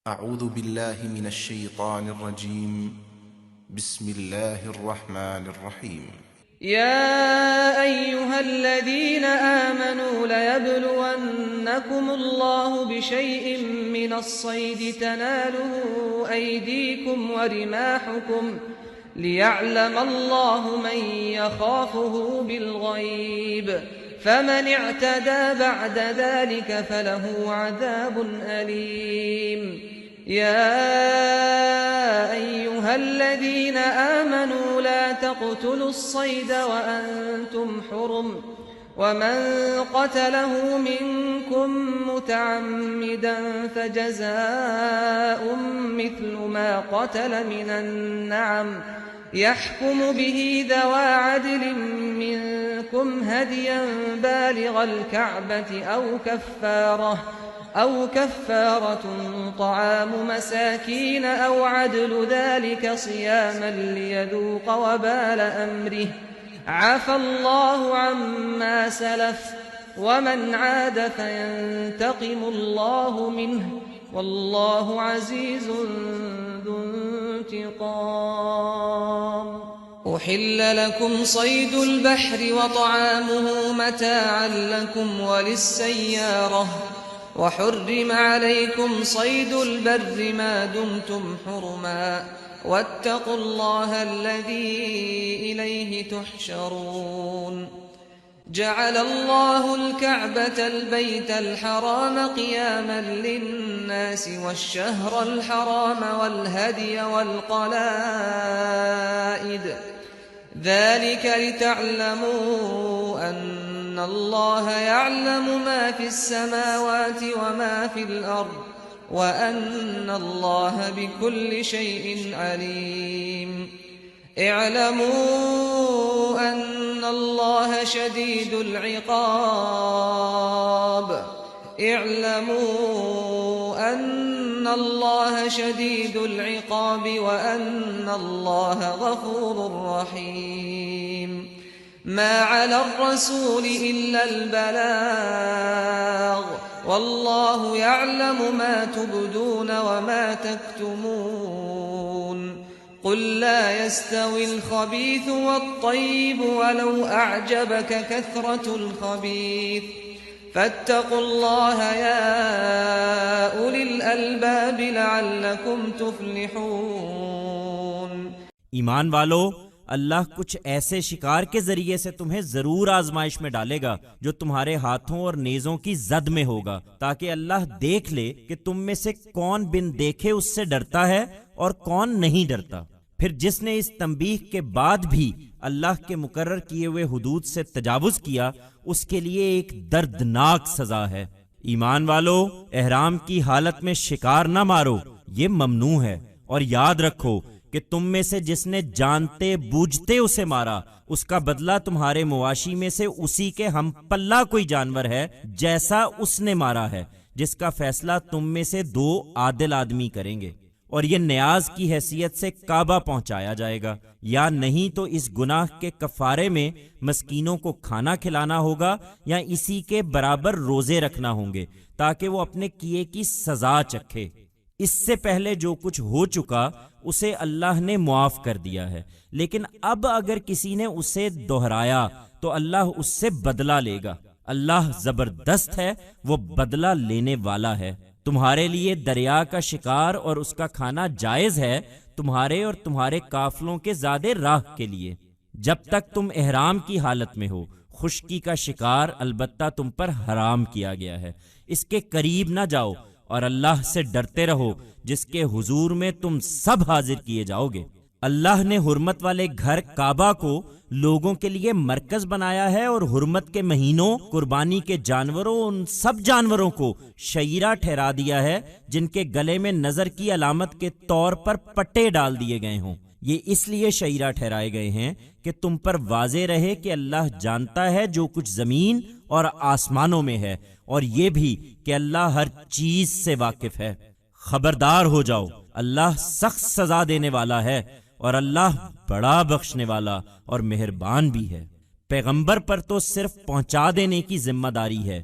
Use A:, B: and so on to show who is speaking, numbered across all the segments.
A: أعوذ بالله من الشيطان الرجيم. بسم الله الرحمن الرحيم.
B: يا أيها الذين آمنوا ليبلونكم الله بشيء من الصيد تناله أيديكم ورماحكم ليعلم الله من يخافه بالغيب فمن اعتدى بعد ذلك فله عذاب أليم. يا أيها الذين آمنوا لا تقتلوا الصيد وأنتم حرم ومن قتله منكم متعمدا فجزاء مثل ما قتل من النعم يحكم به ذوى عدل منكم هديا بالغ الكعبة أو كفارة طعام مساكين أو عدل ذلك صياما ليذوق وبال أمره عفى الله عما سلف ومن عاد فينتقم الله منه والله عزيز ذو انتقام. أحل لكم صيد البحر وطعامه متاعا لكم وللسيارة وحرم عليكم صيد البر ما دمتم حرما واتقوا الله الذي إليه تحشرون. جعل الله الكعبة البيت الحرام قياما للناس والشهر الحرام والهدي والقلائد ذلك لتعلموا أن الله يعلم ما في السماوات وما في الأرض وأن الله بكل شيء عليم. اعلموا أن الله شديد العقاب وأن الله غفور رحيم. ما على الرسول إلا البلاغ والله يعلم ما تبدون وما تكتمون. قل لا يستوي الخبيث والطيب ولو أعجبك كثرة الخبيث فاتقوا الله يا أولي الألباب لعلكم تفلحون.
C: ایمان والو، اللہ کچھ ایسے شکار کے ذریعے سے تمہیں ضرور آزمائش میں ڈالے گا جو تمہارے ہاتھوں اور نیزوں کی زد میں ہوگا، تاکہ اللہ دیکھ لے کہ تم میں سے کون بن دیکھے اس سے ڈرتا ہے اور کون نہیں ڈرتا۔ پھر جس نے اس تنبیہ کے بعد بھی اللہ کے مقرر کیے ہوئے حدود سے تجاوز کیا، اس کے لیے ایک دردناک سزا ہے۔ ایمان والو، احرام کی حالت میں شکار نہ مارو، یہ ممنوع ہے، اور یاد رکھو کہ تم میں سے جس نے جانتے بوجھتے اسے مارا، اس کا بدلہ تمہارے مواشی میں سے اسی کے ہم پلہ کوئی جانور ہے جیسا اس نے مارا ہے، جس کا فیصلہ تم میں سے 2 عادل آدمی کریں گے، اور یہ نیاز کی حیثیت سے کعبہ پہنچایا جائے گا، یا نہیں تو اس گناہ کے کفارے میں مسکینوں کو کھانا کھلانا ہوگا یا اسی کے برابر روزے رکھنا ہوں گے، تاکہ وہ اپنے کیے کی سزا چکھے۔ اس سے پہلے جو کچھ ہو چکا اسے اللہ نے معاف کر دیا ہے، لیکن اب اگر کسی نے اسے دہرایا تو اللہ اس سے بدلہ لے گا۔ اللہ زبردست ہے، وہ بدلہ لینے والا ہے۔ تمہارے لیے دریا کا شکار اور اس کا کھانا جائز ہے، تمہارے اور تمہارے قافلوں کے زیادہ راہ کے لیے، جب تک تم احرام کی حالت میں ہو۔ خشکی کا شکار البتہ تم پر حرام کیا گیا ہے، اس کے قریب نہ جاؤ، اور اللہ سے ڈرتے رہو جس کے حضور میں تم سب حاضر کیے جاؤ گے۔ اللہ نے حرمت والے گھر کعبہ کو لوگوں کے لیے مرکز بنایا ہے، اور حرمت کے مہینوں، قربانی کے جانوروں، ان سب جانوروں کو شعیرہ ٹھہرا دیا ہے جن کے گلے میں نظر کی علامت کے طور پر پٹے ڈال دیے گئے ہوں۔ یہ اس لیے شعیرہ ٹھہرائے گئے ہیں کہ تم پر واضح رہے کہ اللہ جانتا ہے جو کچھ زمین اور آسمانوں میں ہے، اور یہ بھی کہ اللہ ہر چیز سے واقف ہے۔ خبردار ہو جاؤ، اللہ سخت سزا دینے والا ہے، اور اللہ بڑا بخشنے والا اور مہربان بھی ہے۔ پیغمبر پر تو صرف پہنچا دینے کی ذمہ داری ہے،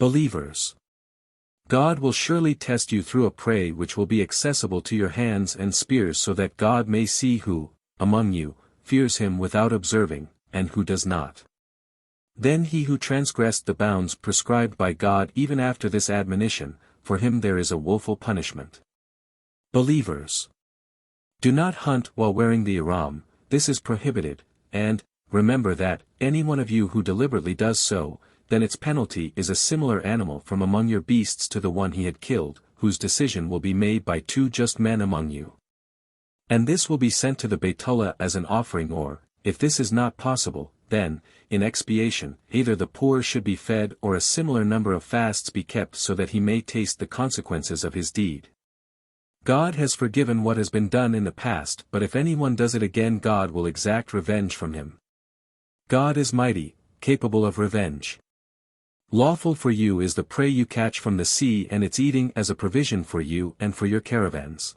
D: Believers, God will surely test you through a prey which will be accessible to your hands and spears, so that God may see who, among you, fears him without observing, and who does not. Then he who transgressed the bounds prescribed by God even after this admonition, for him there is a woeful punishment. Believers, do not hunt while wearing the ihram, this is prohibited, and, remember that, any one of you who deliberately does so, then its penalty is a similar animal from among your beasts to the one he had killed, whose decision will be made by 2 just men among you. And this will be sent to the Baytullah as an offering, or, if this is not possible, then, in expiation, either the poor should be fed or a similar number of fasts be kept so that he may taste the consequences of his deed. God has forgiven what has been done in the past, but if anyone does it again, God will exact revenge from him. God is mighty, capable of revenge. Lawful for you is the prey you catch from the sea and its eating as a provision for you and for your caravans.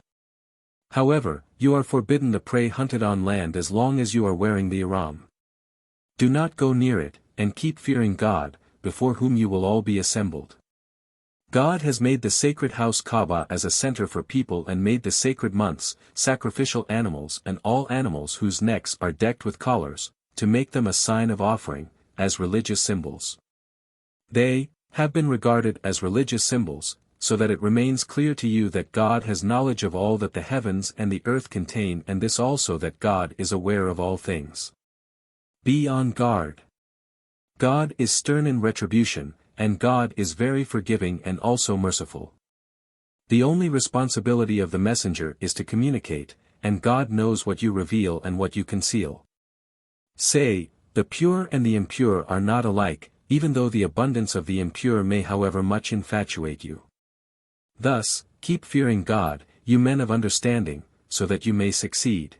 D: However, you are forbidden the prey hunted on land as long as you are wearing the ihram. Do not go near it, and keep fearing God, before whom you will all be assembled. God has made the sacred house Kaaba as a center for people and made the sacred months, sacrificial animals and all animals whose necks are decked with collars, to make them a sign of offering, as religious symbols. They have been regarded as religious symbols, so that it remains clear to you that God has knowledge of all that the heavens and the earth contain, and this also that God is aware of all things. Be on guard. God is stern in retribution, and God is very forgiving and also merciful. The only responsibility of the messenger is to communicate, and God knows what you reveal and what you conceal. Say, the pure and the impure are not alike, even though the abundance of the impure may however much infatuate you. Thus, keep fearing God, you men of understanding, so that you may succeed.